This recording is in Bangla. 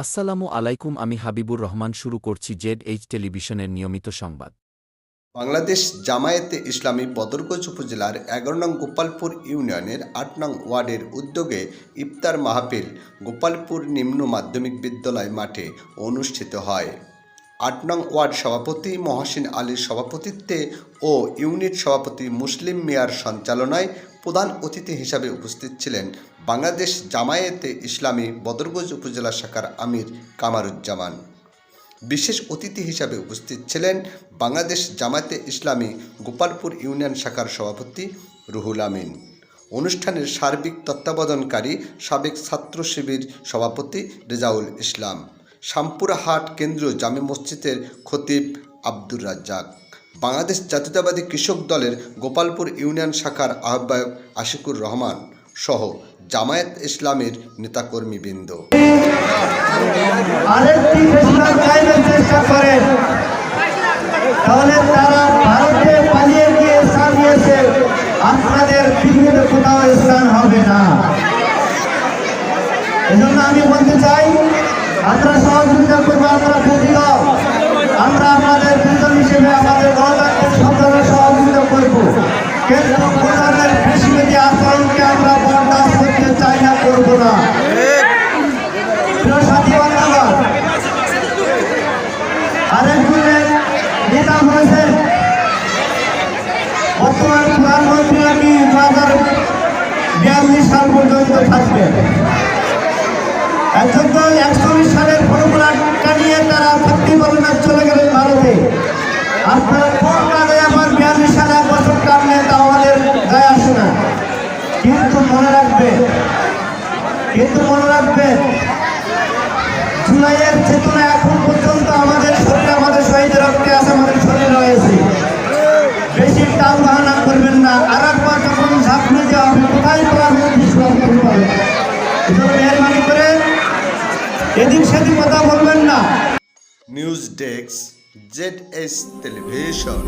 আসসালামু আলাইকুম, আমি হাবিবুর রহমান। শুরু করছি জেড টেলিভিশনের নিয়মিত সংবাদ। বাংলাদেশ জামায়াতে ইসলামী বদরগঞ্জ উপজেলার ১১ নং গোপালপুর ইউনিয়নের ৮ নং ওয়ার্ডের উদ্যোগে ইফতার মাহফিল গোপালপুর নিম্ন মাধ্যমিক বিদ্যালয় মাঠে অনুষ্ঠিত হয়। ৮ নং ওয়ার্ড সভাপতি মহসিন আলীর সভাপতিত্বে ও ইউনিট সভাপতি মুসলিম মিয়ার সঞ্চালনায় প্রধান অতিথি হিসাবে উপস্থিত ছিলেন বাংলাদেশ জামায়াতে ইসলামী বদরগঞ্জ উপজেলা শাখার আমির কামারুজ্জামান। বিশেষ অতিথি হিসাবে উপস্থিত ছিলেন বাংলাদেশ জামায়াতে ইসলামী গোপালপুর ইউনিয়ন শাখার সভাপতি রুহুল আমিন। অনুষ্ঠানের সার্বিক তত্ত্বাবধানকারী সাবেক ছাত্র শিবির সভাপতি রেজাউল ইসলাম, শামপুরহাট কেন্দ্রীয় জামে মসজিদের খতিব আব্দুর রাজ্জাক, বাংলাদেশ জাতীয়তাবাদী কৃষক দলের গোপালপুর ইউনিয়ন শাখার আহ্বায়ক আশিকুর রহমান সহ জামায়াত ইসলামের নেতাকর্মীবৃন্দ। আরেকটি ঘোষণা চাইতে চেষ্টা করেন, তাহলে তারা ভারতে পালিয়ে গিয়ে স্থান নিয়েছে, আপনাদের পৃথিবীতে কোথাও স্থান হবে না। এজন্য আমি বলতে চাই, আপনারা সহযোগিতা করবো, আমরা বুঝিল, আমরা আমাদের দুজন হিসেবে আমাদের গণতান্ত্রিক সন্তানের সহযোগিতা করবো, কিন্তু প্রধানের কৃষিবিধি আচরণকে আমরা বরদাস্ত করতে চাই না, করবো না। আরেকজনের নেতা হয়েছেন বর্তমান প্রধানমন্ত্রী, নাকি 2042 সাল পর্যন্ত থাকবেন। একজন তো 41 সালের ফর্মুলাটা নিয়ে তারা চাকরি করে না, চলে গেলেন ভারতে। আপনারা কোন কাজে আবার 42 সালে 1 বছর টানলে তা আমাদের গায়ে আসে না, কিন্তু মনে রাখবেন জুলাইয়ের চেতনা এখন পর্যন্ত আমাদের শরীরে, আমাদের শহীদের রক্তে আছে, আমাদের শরীরে রয়েছে। বেশি টাল বাহানা করবেন না, আর একবার যখন ঝাঁপড়ে দেওয়া হবে কোথায় করার মেহরবানি করে এদিক সেদিক কথা বলবেন না। News desk, Z television.